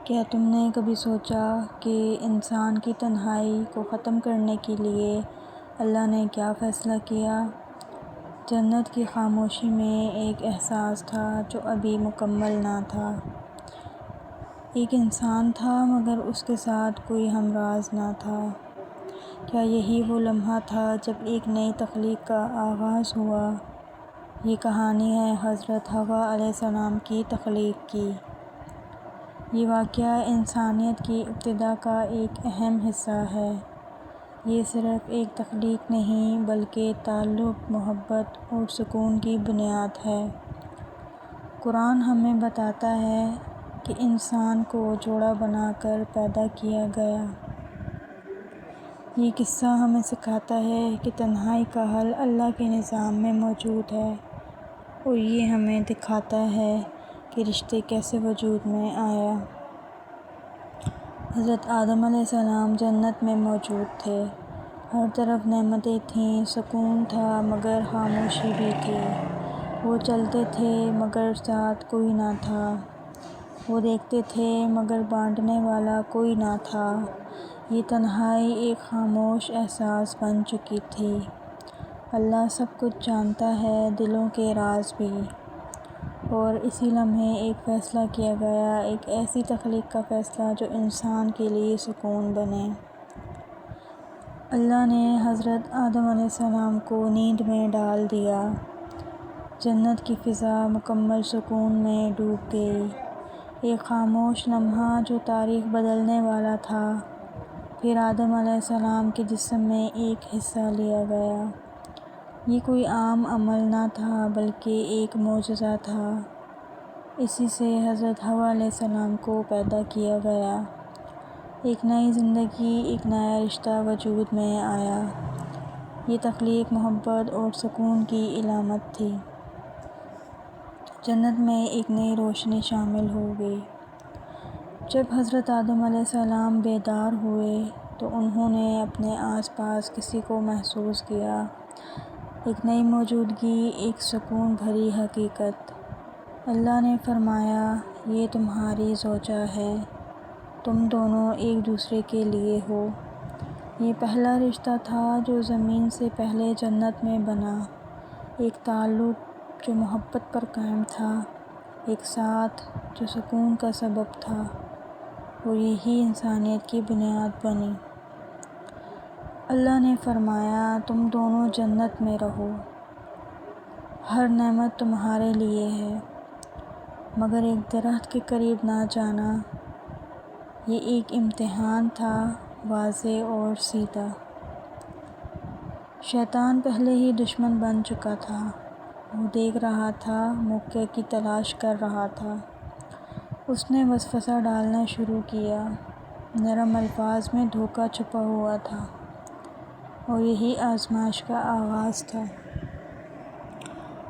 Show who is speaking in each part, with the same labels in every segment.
Speaker 1: کیا تم نے کبھی سوچا کہ انسان کی تنہائی کو ختم کرنے کے لیے اللہ نے کیا فیصلہ کیا؟ جنت کی خاموشی میں ایک احساس تھا جو ابھی مکمل نہ تھا۔ ایک انسان تھا مگر اس کے ساتھ کوئی ہمراز نہ تھا۔ کیا یہی وہ لمحہ تھا جب ایک نئی تخلیق کا آغاز ہوا؟ یہ کہانی ہے حضرت حوا علیہ السلام کی تخلیق کی۔ یہ واقعہ انسانیت کی ابتدا کا ایک اہم حصہ ہے۔ یہ صرف ایک تخلیق نہیں بلکہ تعلق، محبت اور سکون کی بنیاد ہے۔ قرآن ہمیں بتاتا ہے کہ انسان کو جوڑا بنا کر پیدا کیا گیا۔ یہ قصہ ہمیں سکھاتا ہے کہ تنہائی کا حل اللہ کے نظام میں موجود ہے، اور یہ ہمیں دکھاتا ہے کہ رشتے کیسے وجود میں آیا۔ حضرت آدم علیہ السلام جنت میں موجود تھے۔ ہر طرف نعمتیں تھیں، سکون تھا مگر خاموشی بھی تھی۔ وہ چلتے تھے مگر ساتھ کوئی نہ تھا۔ وہ دیکھتے تھے مگر بانٹنے والا کوئی نہ تھا۔ یہ تنہائی ایک خاموش احساس بن چکی تھی۔ اللہ سب کچھ جانتا ہے، دلوں کے راز بھی۔ اور اسی لمحے ایک فیصلہ کیا گیا، ایک ایسی تخلیق کا فیصلہ جو انسان کے لیے سکون بنے۔ اللہ نے حضرت آدم علیہ السلام کو نیند میں ڈال دیا۔ جنت کی فضا مکمل سکون میں ڈوب گئی۔ ایک خاموش لمحہ جو تاریخ بدلنے والا تھا۔ پھر آدم علیہ السلام کے جسم میں ایک حصہ لیا گیا۔ یہ کوئی عام عمل نہ تھا بلکہ ایک معجزہ تھا۔ اسی سے حضرت حوا علیہ السلام کو پیدا کیا گیا۔ ایک نئی زندگی، ایک نیا رشتہ وجود میں آیا۔ یہ تخلیق محبت اور سکون کی علامت تھی۔ جنت میں ایک نئی روشنی شامل ہو گئی۔ جب حضرت آدم علیہ السلام بیدار ہوئے تو انہوں نے اپنے آس پاس کسی کو محسوس کیا، ایک نئی موجودگی، ایک سکون بھری حقیقت۔ اللہ نے فرمایا، یہ تمہاری زوجہ ہے، تم دونوں ایک دوسرے کے لیے ہو۔ یہ پہلا رشتہ تھا جو زمین سے پہلے جنت میں بنا، ایک تعلق جو محبت پر قائم تھا، ایک ساتھ جو سکون کا سبب تھا، اور یہی انسانیت کی بنیاد بنی۔ اللہ نے فرمایا، تم دونوں جنت میں رہو، ہر نعمت تمہارے لیے ہے، مگر ایک درخت کے قریب نہ جانا۔ یہ ایک امتحان تھا، واضح اور سیدھا۔ شیطان پہلے ہی دشمن بن چکا تھا۔ وہ دیکھ رہا تھا، موقع کی تلاش کر رہا تھا۔ اس نے وسوسہ ڈالنا شروع کیا۔ نرم الفاظ میں دھوکہ چھپا ہوا تھا، اور یہی آزمائش کا آغاز تھا۔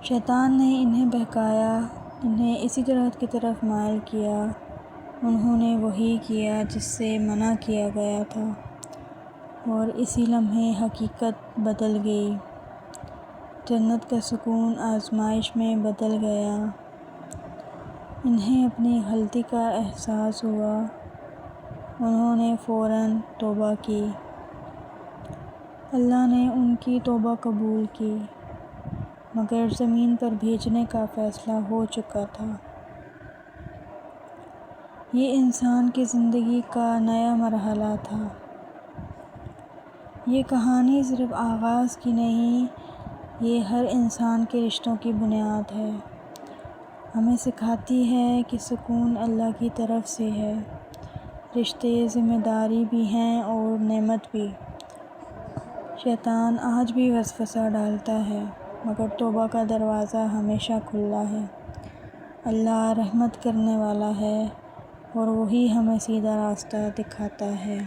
Speaker 1: شیطان نے انہیں بہکایا، انہیں اسی درخت کی طرف مائل کیا۔ انہوں نے وہی کیا جس سے منع کیا گیا تھا، اور اسی لمحے حقیقت بدل گئی۔ جنت کا سکون آزمائش میں بدل گیا۔ انہیں اپنی غلطی کا احساس ہوا۔ انہوں نے فوراً توبہ کی۔ اللہ نے ان کی توبہ قبول کی، مگر زمین پر بھیجنے کا فیصلہ ہو چکا تھا۔ یہ انسان کی زندگی کا نیا مرحلہ تھا۔ یہ کہانی صرف آغاز کی نہیں، یہ ہر انسان کے رشتوں کی بنیاد ہے۔ ہمیں سکھاتی ہے کہ سکون اللہ کی طرف سے ہے، رشتے ذمہ داری بھی ہیں اور نعمت بھی۔ شیطان آج بھی وسوسہ ڈالتا ہے، مگر توبہ کا دروازہ ہمیشہ کھلا ہے۔ اللہ رحمت کرنے والا ہے، اور وہی ہمیں سیدھا راستہ دکھاتا ہے۔